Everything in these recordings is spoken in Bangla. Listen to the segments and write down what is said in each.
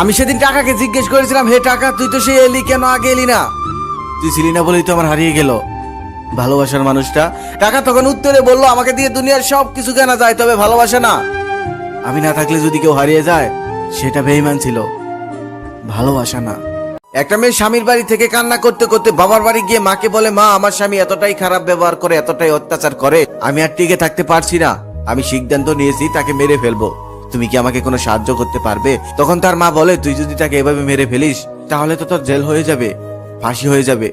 আমি সেদিন টাকাকে জিজ্ঞেস করেছিলাম, হে টাকা তুই তো সে এলি কেন, আগে এলি না? তুই ছিলি না বলেই তো আমার হারিয়ে গেল ভালোবাসার মানুষটা। টাকা তখন উত্তরে বললো, আমাকে দিয়ে দুনিয়ার সব কিছু কেনা যায়, তবে ভালোবাসা না। আমি না থাকলে যদি কেউ হারিয়ে যায় সেটা বেঈমান ছিল, ভালোবাসা না। একটা মেয়ে স্বামীর বাড়ি থেকে কান্না করতে করতে বাবার বাড়ি গিয়ে মাকে বলে, মা আমার স্বামী এতটাই খারাপ ব্যবহার করে, এতটাই অত্যাচার করে, আমি আর টিকে থাকতে পারছি না, আমি সিদ্ধান্ত নিয়েছি তাকে মেরে ফেলবো, তুমি কি আমাকে কোনো সাহায্য করতে পারবে? তখন তার মা বলে, তুই যদি তাকে এভাবে মেরে ফেলিস তাহলে তো তোর জেল হয়ে যাবে, ফাঁসি হয়ে যাবে,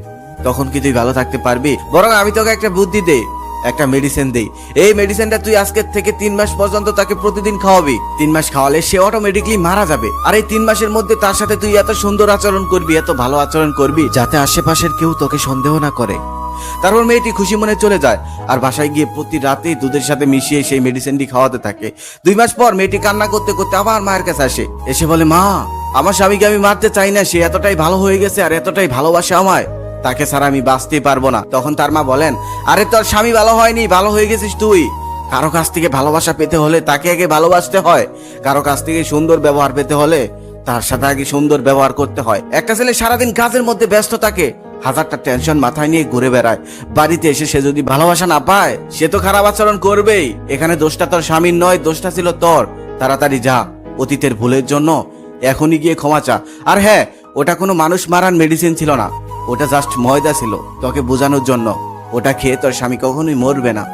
তখন কি তুই ভালো থাকতে পারবি? বরং আমি তোকে একটা বুদ্ধি দেই, একটা মেডিসিন দেই, এই মেডিসিনটা তুই আজকের থেকে 3 মাস পর্যন্ত তাকে প্রতিদিন খাওয়াবি। 3 মাস খাওয়ালে সে অটোমেটিকলি মারা যাবে। আর এই 3 মাসের মধ্যে তার সাথে তুই এত সুন্দর আচরণ করবি, এত ভালো আচরণ করবি, যাতে আশেপাশের কেউ তোকে সন্দেহ না করে। তারপর মেয়েটি খুশি মনে চলে যায় আর বাসায় গিয়ে প্রতি রাতেই দুধের সাথে মিশিয়ে সেই মেডিসিনটি খাওয়াতে থাকে। 2 মাস পর মেয়েটি কান্না করতে করতে আবার মায়ের কাছে আসে, এসে বলে, মা আমার স্বামীকে আমি মারতে চাই না, সে এতটাই ভালো হয়ে গেছে আর এতটাই ভালোবাসে আমায়, তাকে ছাড়া আমি বাঁচতে পারবো না। তখন তার মা বলেন, আরে তোর স্বামী ভালো হয়নি, ভালো হয়ে গেছিস তুই। কারো কাছ থেকে ভালোবাসা পেতে হলে তাকে আগে ভালোবাসতে হয়, কারো কাছ থেকে সুন্দর ব্যবহার পেতে হলে তার সাথে আগে সুন্দর ব্যবহার করতে হয়। একটা ছেলে সারাদিন কাজের মধ্যে ব্যস্ত থাকে, হাজারটা টেনশন মাথায় নিয়ে ঘুরে বেড়ায়, বাড়িতে এসে সে যদি ভালোবাসা না পায় সে তো খারাপ আচরণ করবেই। এখানে দোষটা তোর স্বামীর নয়, দোষটা ছিল তোর। তাড়াতাড়ি যা, অতীতের ভুলের জন্য এখনই গিয়ে ক্ষমা চা। আর হ্যাঁ, ওটা কোনো মানুষ মারার মেডিসিন ছিল না, ওটা জাস্ট ময়দা ছিল তোকে বোঝানোর জন্য, ওটা খেয়ে তোর স্বামী কখনোই মরবে না।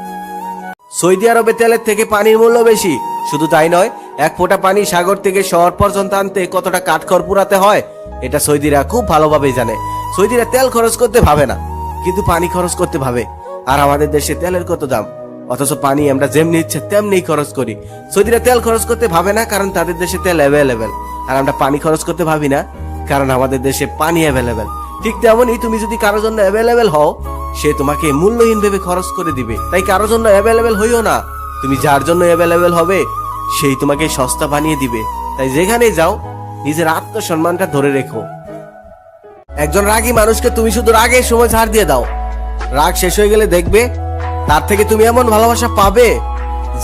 সৌদি আরবে তেলের থেকে পানির মূল্য বেশি, শুধু তাই নয়, 1 ফোঁটা পানি সাগর থেকে শহর পর্যন্ত আনতে কতটা কাঠখড় পুরাতে হয় এটা সৌদিরা খুব ভালোভাবেই জানে। সৌদিরা তেল খরচ করতে ভাবে না, কিন্তু পানি খরচ করতে ভাবে। আর আমাদের দেশে তেলের কত দাম, অথচ পানি আমরা যেমনি ইচ্ছে তেমনি খরচ করি। সৌদিরা তেল খরচ করতে ভাবে না, কারণ তাদের দেশে তেল অ্যাভেলেবেল। আর আমরা পানি খরচ করতে ভাবি না, কারণ আমাদের দেশে পানি অ্যাভেলেবেল। ঠিক তেমনই তুমি যদি কারোর জন্য অ্যাভেলেবেল হও, সে তোমাকে মূল্যহীন ভেবে খরচ করে দিবে। তাই কারোর জন্য অ্যাভেলেবেল হইও না, তুমি যার জন্য অ্যাভেলেবেল হবে সেই তোমাকে সস্তা বানিয়ে দিবে। তাই যেখানে যাও নিজের আত্মসম্মানটা ধরে রেখো। একজন রাগী মানুষকে তুমি শুধু রাগের সময় ছাড় দিয়ে দাও, রাগ শেষ হয়ে গেলে দেখবে তার থেকে তুমি এমন ভালোবাসা পাবে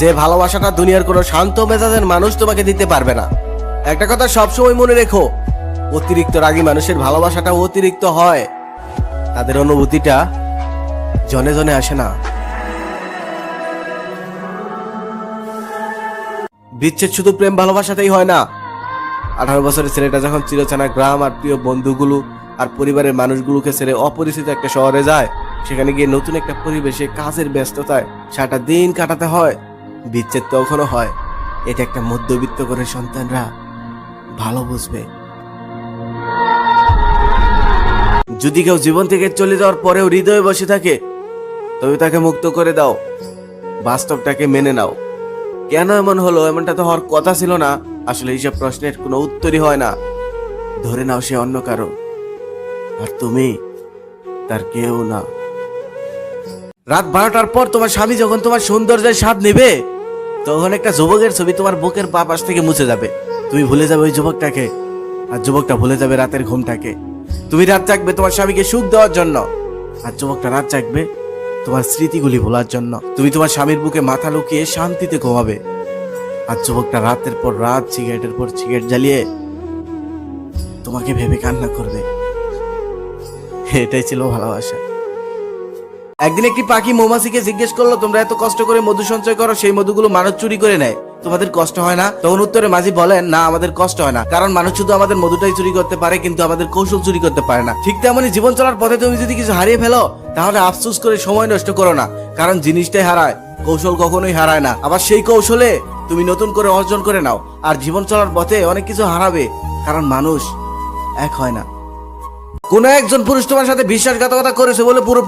যে ভালোবাসাটা দুনিয়ার কোনো শান্ত মেজাজের মানুষ তোমাকে দিতে পারবে না। একটা কথা সবসময় মনে রেখো, অতিরিক্ত রাগী মানুষের ভালোবাসাটা অতিরিক্ত হয়, তাদের অনুভূতিটা জনে জনে আসে না। বিচ্ছেদ শুধু প্রেম ভালোবাসাতেই হয় না। 18 বছরের ছেলেটা যখন চিরচেনা গ্রাম আর প্রিয় বন্ধুগুলো আর পরিবারের মানুষগুলোকে ছেড়ে অপরিচিত একটা শহরে যায়, সেখানে গিয়ে নতুন একটা পরিবেশে কাজের ব্যস্ততায় সারাটা দিন কাটাতে হয়, বিচ্ছেদ তখনও হয়। এটা একটা মধ্যবিত্ত করে সন্তানরা ভালো বুঝবে। যদি কেউ জীবন থেকে চলে যাওয়ার পরেও হৃদয়ে বসে থাকে, তবে তাকে মুক্ত করে দাও, বাস্তবটাকে মেনে নাও। কেন এমন হলো, এমনটা তো হওয়ার কথা ছিল না, আসলে এইসব প্রশ্নের কোনো উত্তরই হয় না। ধরে নাও সে অন্য কারো, আর তুমি তার কেউ না। রাত 12টার পর তোমার স্বামী যখন তোমার সৌন্দর্যের স্বাদ নেবে, তখন একটা যুবকের ছবি তোমার বুকের বাঁ পাশ থেকে মুছে যাবে। তুমি ভুলে যাবে ওই যুবকটাকে, আর যুবকটা ভুলে যাবে রাতের ঘুমটাকে। তুমি রাত জাগবে তোমার স্বামীকে সুখ দেওয়ার জন্য, আর যুবকটা রাত জাগবে তোমার স্মৃতিগুলি ভোলার জন্য। তুমি তোমার স্বামীর বুকে মাথা লুকিয়ে শান্তিতে ঘুমাবে, আর যুবকটা রাতের পর রাত সিগারেটের পর সিগারেট জ্বালিয়ে তোমাকে ভেবে কান্না করবে। এটাই ছিল ভালোবাসা। একদিন একটি পাখি মৌমাছিকে জিজ্ঞেস করলো, তোমরা এত কষ্ট করে মধু সঞ্চয় করো, সেই মধুগুলো মানুষ চুরি করে নেয়, তোমাদের কষ্ট হয় না? তখন উত্তরে মাঝি বলেন, না আমাদের কষ্ট হয় না, কারণ মানুষ শুধু আমাদের মধুটাই চুরি করতে পারে, কিন্তু আমাদের কৌশল চুরি করতে পারে না। ঠিক তেমনই জীবন চলার পথে তুমি যদি কিছু হারিয়ে ফেলো, তাহলে আফসোস করে সময় নষ্ট করো না, কারণ জিনিসটাই হারায়, কৌশল কখনোই হারায় না। আবার সেই কৌশলে তুমি নতুন করে অর্জন করে নাও। আর জীবন চলার পথে অনেক কিছু হারাবে, কারণ মানুষ এক হয় না। কোন একজন পুরুষ তোমার সাথে বিশ্বাসঘাতকতা করেছে বলে পুরো